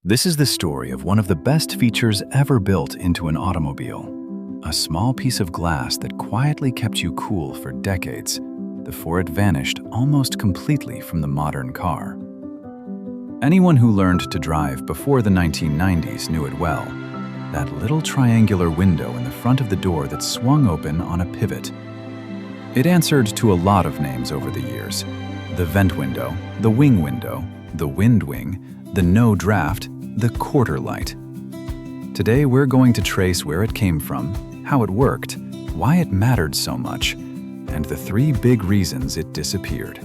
This is the story of one of the best features ever built into an automobile. A small piece of glass that quietly kept you cool for decades before it vanished almost completely from the modern car. Anyone who learned to drive before the 1990s knew it well. That little triangular window in the front of the door that swung open on a pivot. It answered to a lot of names over the years. The vent window, the wing window, the wind wing, the no draft, the quarter light. Today we're going to trace where it came from, how it worked, why it mattered so much, and the 3 big reasons it disappeared.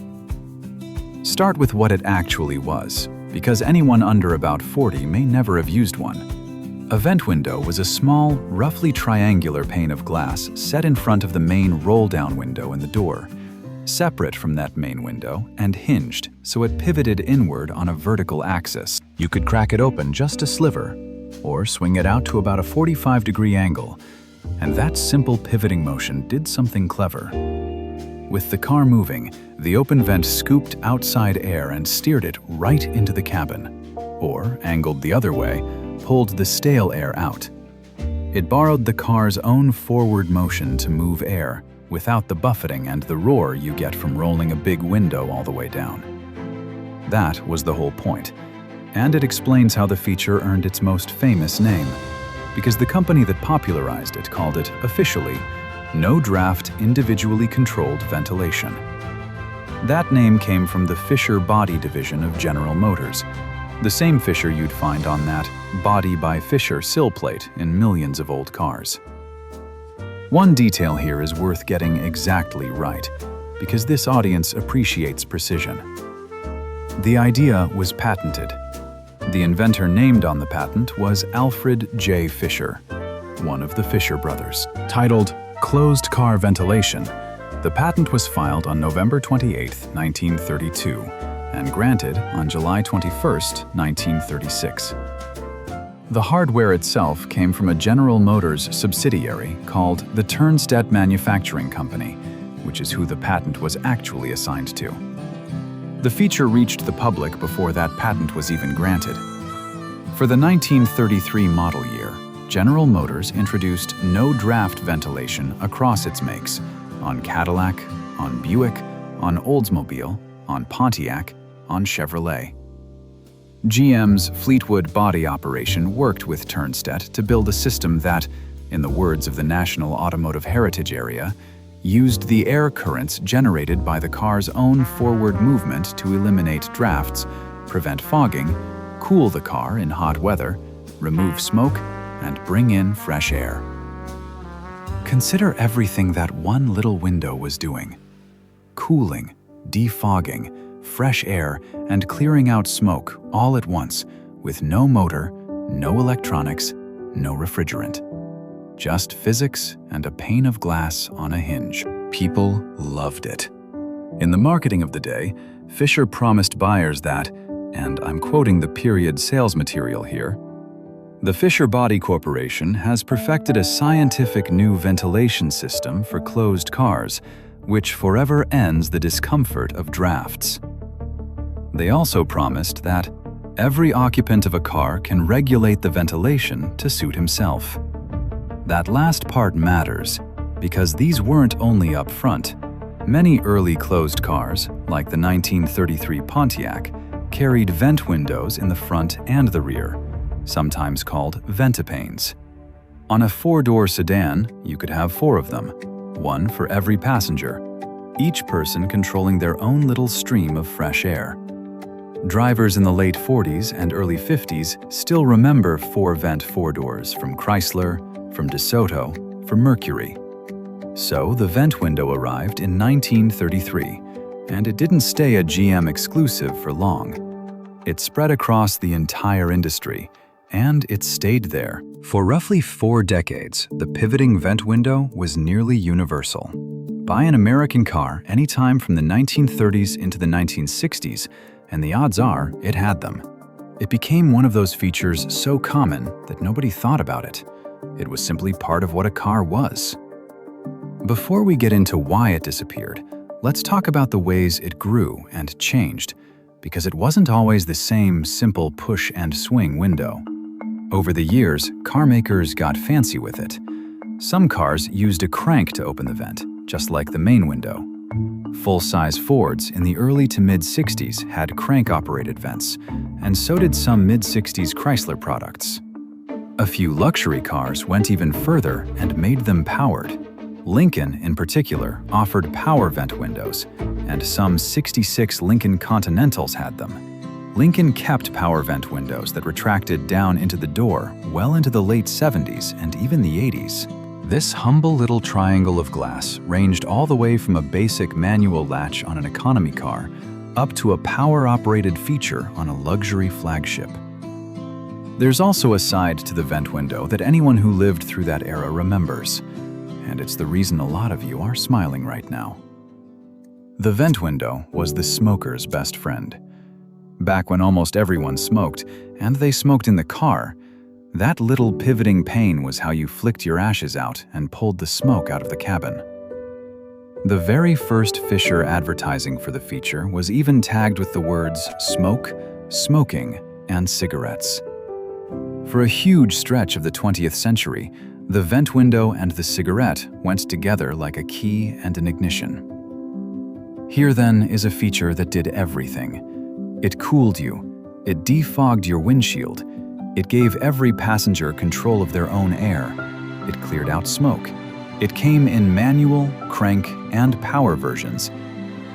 Start with what it actually was, because anyone under about 40 may never have used one. A vent window was a small, roughly triangular pane of glass set in front of the main roll-down window in the door, separate from that main window and hinged so it pivoted inward on a vertical axis. You could crack it open just a sliver, or swing it out to about a 45-degree angle, and that simple pivoting motion did something clever. With the car moving, the open vent scooped outside air and steered it right into the cabin, or, angled the other way, pulled the stale air out. It borrowed the car's own forward motion to move air, without the buffeting and the roar you get from rolling a big window all the way down. That was the whole point, and it explains how the feature earned its most famous name, because the company that popularized it called it, officially, no draft individually controlled ventilation. That name came from the Fisher body division of General Motors, the same Fisher you'd find on that Body by Fisher sill plate in millions of old cars. One detail here is worth getting exactly right, because this audience appreciates precision. The idea was patented. The inventor named on the patent was Alfred J. Fisher, one of the Fisher brothers. Titled Closed Car Ventilation, the patent was filed on November 28, 1932, and granted on July 21, 1936. The hardware itself came from a General Motors subsidiary called the Turnstedt Manufacturing Company, which is who the patent was actually assigned to. The feature reached the public before that patent was even granted. For the 1933 model year, General Motors introduced no draft ventilation across its makes on Cadillac, on Buick, on Oldsmobile, on Pontiac, on Chevrolet. GM's Fleetwood body operation worked with Turnstedt to build a system that, in the words of the National Automotive Heritage Area, used the air currents generated by the car's own forward movement to eliminate drafts, prevent fogging, cool the car in hot weather, remove smoke, and bring in fresh air. Consider everything that one little window was doing: cooling, defogging, fresh air, and clearing out smoke all at once, with no motor, no electronics, no refrigerant. Just physics and a pane of glass on a hinge. People loved it. In the marketing of the day, Fisher promised buyers that, and I'm quoting the period sales material here, "The Fisher Body Corporation has perfected a scientific new ventilation system for closed cars, which forever ends the discomfort of drafts." They also promised that every occupant of a car can regulate the ventilation to suit himself. That last part matters, because these weren't only up front. Many early closed cars, like the 1933 Pontiac, carried vent windows in the front and the rear, sometimes called ventipanes. On a 4-door sedan, you could have 4 of them, one for every passenger, each person controlling their own little stream of fresh air. Drivers in the late 40s and early 50s still remember 4-vent 4-doors from Chrysler, from DeSoto, from Mercury. So the vent window arrived in 1933, and it didn't stay a GM exclusive for long. It spread across the entire industry, and it stayed there. For roughly 4 decades, the pivoting vent window was nearly universal. Buy an American car anytime from the 1930s into the 1960s, and the odds are it had them. It became one of those features so common that nobody thought about it. It was simply part of what a car was. Before we get into why it disappeared, let's talk about the ways it grew and changed, because it wasn't always the same simple push and swing window. Over the years, car makers got fancy with it. Some cars used a crank to open the vent, just like the main window. Full-size Fords in the early to mid-60s had crank-operated vents, and so did some mid-60s Chrysler products. A few luxury cars went even further and made them powered. Lincoln, in particular, offered power vent windows, and some 66 Lincoln Continentals had them. Lincoln kept power vent windows that retracted down into the door well into the late 70s and even the 80s. This humble little triangle of glass ranged all the way from a basic manual latch on an economy car up to a power-operated feature on a luxury flagship. There's also a side to the vent window that anyone who lived through that era remembers, and it's the reason a lot of you are smiling right now. The vent window was the smoker's best friend. Back when almost everyone smoked, and they smoked in the car, that little pivoting pane was how you flicked your ashes out and pulled the smoke out of the cabin. The very first Fisher advertising for the feature was even tagged with the words smoke, smoking, and cigarettes. For a huge stretch of the 20th century, the vent window and the cigarette went together like a key and an ignition. Here then is a feature that did everything. It cooled you, it defogged your windshield, it gave every passenger control of their own air. It cleared out smoke. It came in manual, crank, and power versions,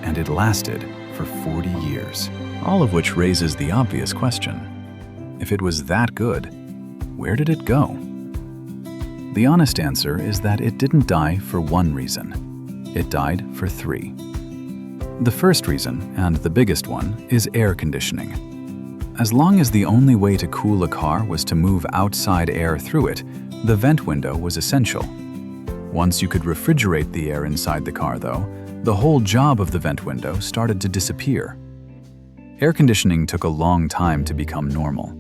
and it lasted for 40 years. All of which raises the obvious question. If it was that good, where did it go? The honest answer is that it didn't die for one reason. It died for three. The first reason, and the biggest one, is air conditioning. As long as the only way to cool a car was to move outside air through it, the vent window was essential. Once you could refrigerate the air inside the car, though, the whole job of the vent window started to disappear. Air conditioning took a long time to become normal.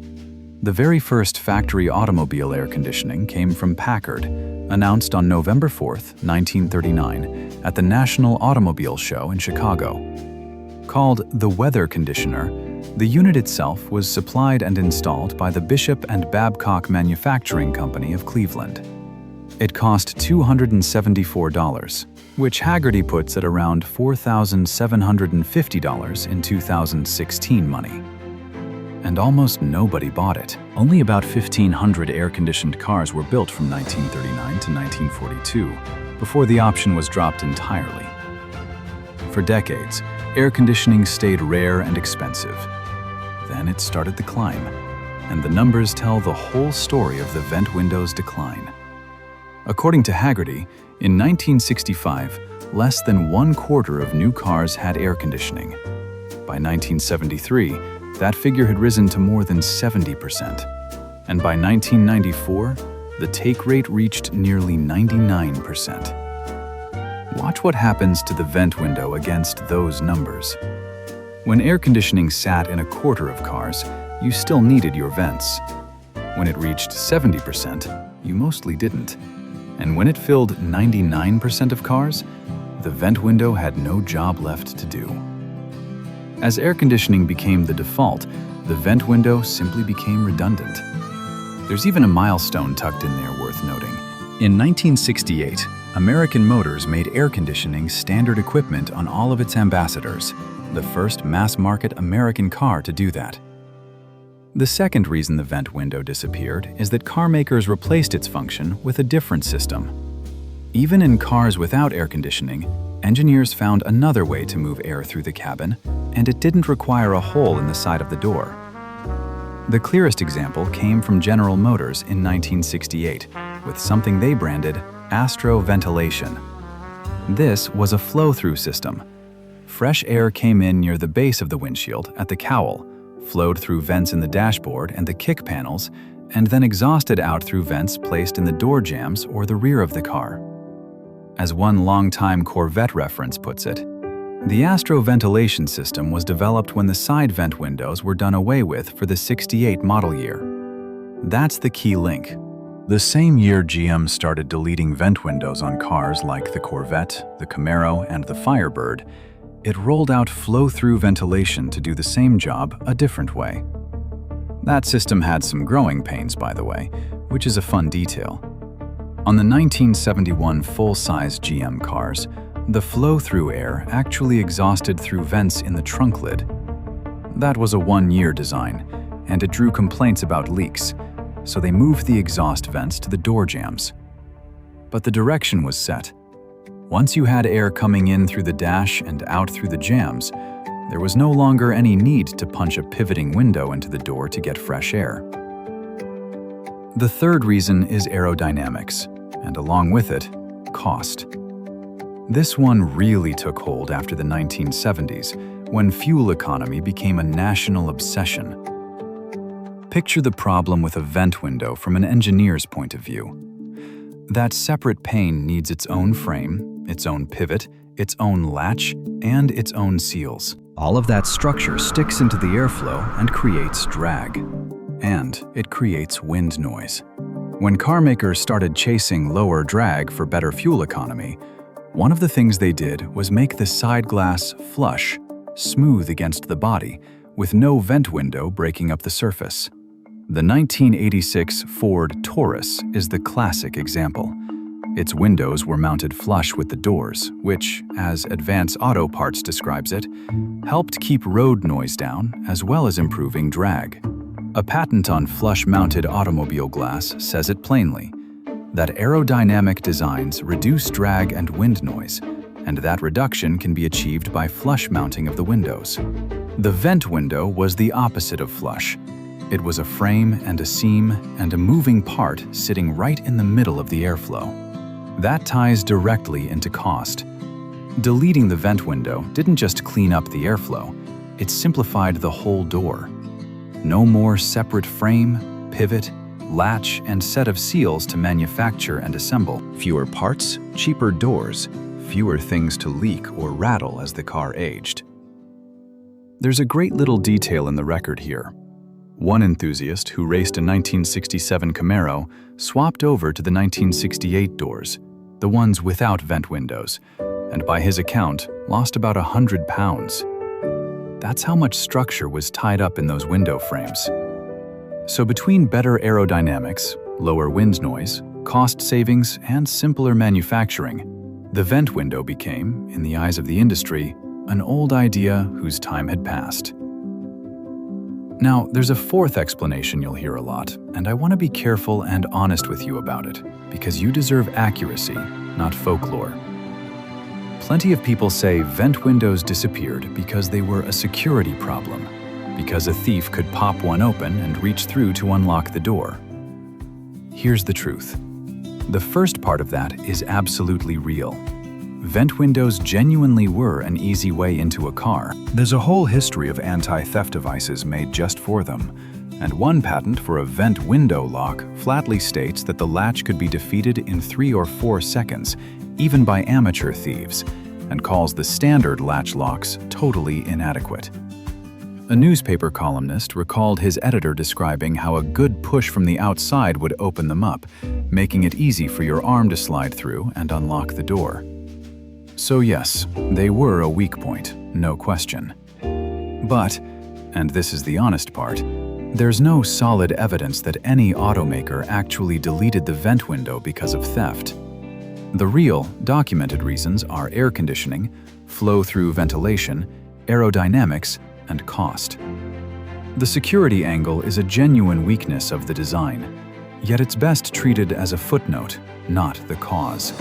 The very first factory automobile air conditioning came from Packard, announced on November 4, 1939, at the National Automobile Show in Chicago. Called the Weather Conditioner, the unit itself was supplied and installed by the Bishop and Babcock Manufacturing Company of Cleveland. It cost $274, which Hagerty puts at around $4,750 in 2016 money. And almost nobody bought it. Only about 1,500 air-conditioned cars were built from 1939 to 1942, before the option was dropped entirely. For decades, air conditioning stayed rare and expensive. Then it started the climb, and the numbers tell the whole story of the vent window's decline. According to Hagerty, in 1965, less than 1/4 of new cars had air conditioning. By 1973, that figure had risen to more than 70%, and by 1994, the take rate reached nearly 99%. Watch what happens to the vent window against those numbers. When air conditioning sat in 1/4 of cars, you still needed your vents. When it reached 70%, you mostly didn't. And when it filled 99% of cars, the vent window had no job left to do. As air conditioning became the default, the vent window simply became redundant. There's even a milestone tucked in there worth noting. In 1968, American Motors made air conditioning standard equipment on all of its ambassadors, the first mass-market American car to do that. The second reason the vent window disappeared is that car makers replaced its function with a different system. Even in cars without air conditioning, engineers found another way to move air through the cabin, and it didn't require a hole in the side of the door. The clearest example came from General Motors in 1968, with something they branded Astro Ventilation. This was a flow-through system. Fresh air came in near the base of the windshield at the cowl, flowed through vents in the dashboard and the kick panels, and then exhausted out through vents placed in the door jambs or the rear of the car. As one longtime Corvette reference puts it, the Astro Ventilation system was developed when the side vent windows were done away with for the '68 model year. That's the key link. The same year GM started deleting vent windows on cars like the Corvette, the Camaro, and the Firebird, it rolled out flow-through ventilation to do the same job a different way. That system had some growing pains, by the way, which is a fun detail. On the 1971 full-size GM cars, the flow-through air actually exhausted through vents in the trunk lid. That was a one-year design, and it drew complaints about leaks, so they moved the exhaust vents to the door jambs. But the direction was set. Once you had air coming in through the dash and out through the jambs, there was no longer any need to punch a pivoting window into the door to get fresh air. The third reason is aerodynamics, and along with it, cost. This one really took hold after the 1970s, when fuel economy became a national obsession. Picture the problem with a vent window from an engineer's point of view. That separate pane needs its own frame, its own pivot, its own latch, and its own seals. All of that structure sticks into the airflow and creates drag. And it creates wind noise. When car makers started chasing lower drag for better fuel economy, one of the things they did was make the side glass flush, smooth against the body, with no vent window breaking up the surface. The 1986 Ford Taurus is the classic example. Its windows were mounted flush with the doors, which, as Advance Auto Parts describes it, helped keep road noise down as well as improving drag. A patent on flush-mounted automobile glass says it plainly, that aerodynamic designs reduce drag and wind noise, and that reduction can be achieved by flush mounting of the windows. The vent window was the opposite of flush. It was a frame and a seam and a moving part sitting right in the middle of the airflow. That ties directly into cost. Deleting the vent window didn't just clean up the airflow, it simplified the whole door. No more separate frame, pivot, latch, and set of seals to manufacture and assemble. Fewer parts, cheaper doors, fewer things to leak or rattle as the car aged. There's a great little detail in the record here. One enthusiast who raced a 1967 Camaro swapped over to the 1968 doors, the ones without vent windows, and by his account, lost about 100 pounds. That's how much structure was tied up in those window frames. So between better aerodynamics, lower wind noise, cost savings, and simpler manufacturing, the vent window became, in the eyes of the industry, an old idea whose time had passed. Now, there's a fourth explanation you'll hear a lot, and I want to be careful and honest with you about it, because you deserve accuracy, not folklore. Plenty of people say vent windows disappeared because they were a security problem, because a thief could pop one open and reach through to unlock the door. Here's the truth. The first part of that is absolutely real. Vent windows genuinely were an easy way into a car. There's a whole history of anti-theft devices made just for them, and one patent for a vent window lock flatly states that the latch could be defeated in 3 or 4 seconds, even by amateur thieves, and calls the standard latch locks totally inadequate. A newspaper columnist recalled his editor describing how a good push from the outside would open them up, making it easy for your arm to slide through and unlock the door. So yes, they were a weak point, no question. But, and this is the honest part, there's no solid evidence that any automaker actually deleted the vent window because of theft. The real, documented reasons are air conditioning, flow-through ventilation, aerodynamics, and cost. The security angle is a genuine weakness of the design, yet it's best treated as a footnote, not the cause.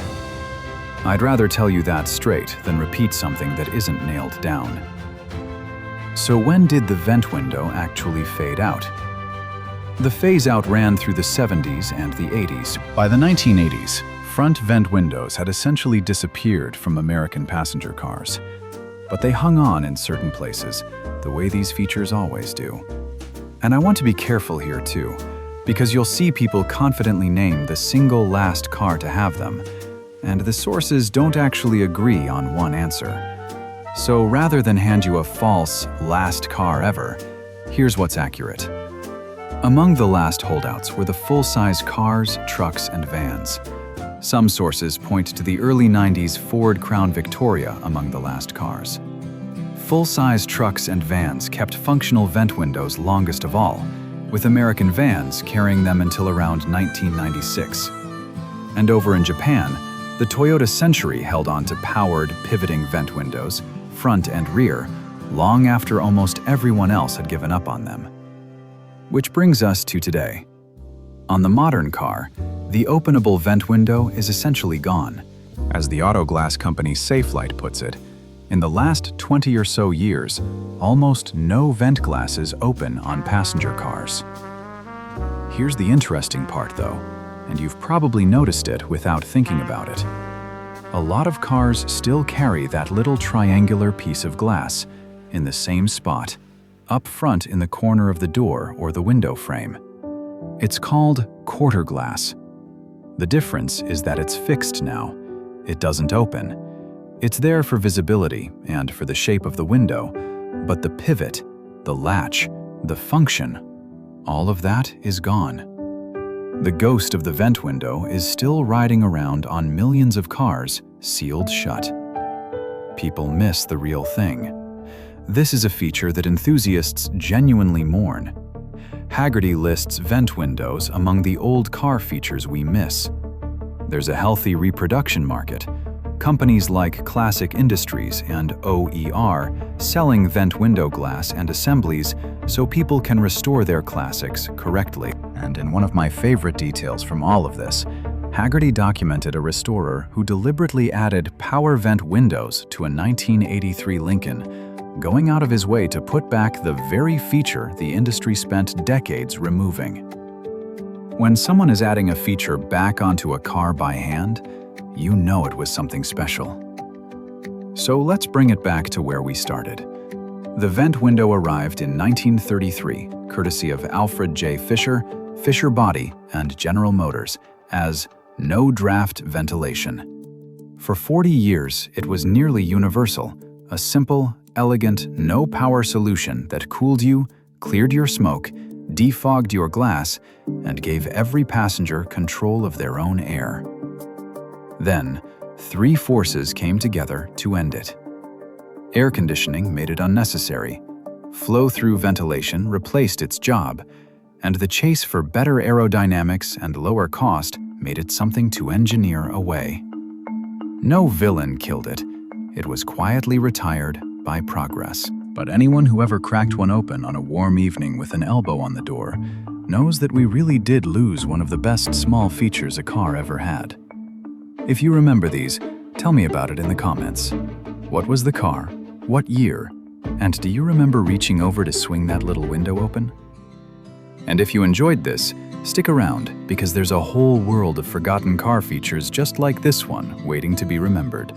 I'd rather tell you that straight than repeat something that isn't nailed down. So when did the vent window actually fade out? The phase-out ran through the 70s and the 80s. By the 1980s, front vent windows had essentially disappeared from American passenger cars. But they hung on in certain places, the way these features always do. And I want to be careful here too, because you'll see people confidently name the single last car to have them, and the sources don't actually agree on one answer. So rather than hand you a false last car ever, here's what's accurate. Among the last holdouts were the full-size cars, trucks, and vans. Some sources point to the early 90s Ford Crown Victoria among the last cars. Full-size trucks and vans kept functional vent windows longest of all, with American vans carrying them until around 1996. And over in Japan, the Toyota Century held on to powered, pivoting vent windows, front and rear, long after almost everyone else had given up on them. Which brings us to today. On the modern car, the openable vent window is essentially gone. As the auto glass company Safelite puts it, in the last 20 or so years, almost no vent glasses open on passenger cars. Here's the interesting part though, and you've probably noticed it without thinking about it. A lot of cars still carry that little triangular piece of glass in the same spot, up front in the corner of the door or the window frame. It's called quarter glass. The difference is that it's fixed now. It doesn't open. It's there for visibility and for the shape of the window, but the pivot, the latch, the function, all of that is gone. The ghost of the vent window is still riding around on millions of cars, sealed shut. People miss the real thing. This is a feature that enthusiasts genuinely mourn. Hagerty lists vent windows among the old car features we miss. There's a healthy reproduction market. Companies like Classic Industries and OER selling vent window glass and assemblies so people can restore their classics correctly. And in one of my favorite details from all of this, Hagerty documented a restorer who deliberately added power vent windows to a 1983 Lincoln, going out of his way to put back the very feature the industry spent decades removing. When someone is adding a feature back onto a car by hand, you know it was something special. So let's bring it back to where we started. The vent window arrived in 1933, courtesy of Alfred J. Fisher Body, and General Motors, as no-draft ventilation. For 40 years, it was nearly universal, a simple, elegant, no-power solution that cooled you, cleared your smoke, defogged your glass, and gave every passenger control of their own air. Then, three forces came together to end it. Air conditioning made it unnecessary, flow-through ventilation replaced its job, and the chase for better aerodynamics and lower cost made it something to engineer away. No villain killed it. It was quietly retired by progress. But anyone who ever cracked one open on a warm evening with an elbow on the door knows that we really did lose one of the best small features a car ever had. If you remember these, tell me about it in the comments. What was the car? What year? And do you remember reaching over to swing that little window open? And if you enjoyed this, stick around because there's a whole world of forgotten car features just like this one waiting to be remembered.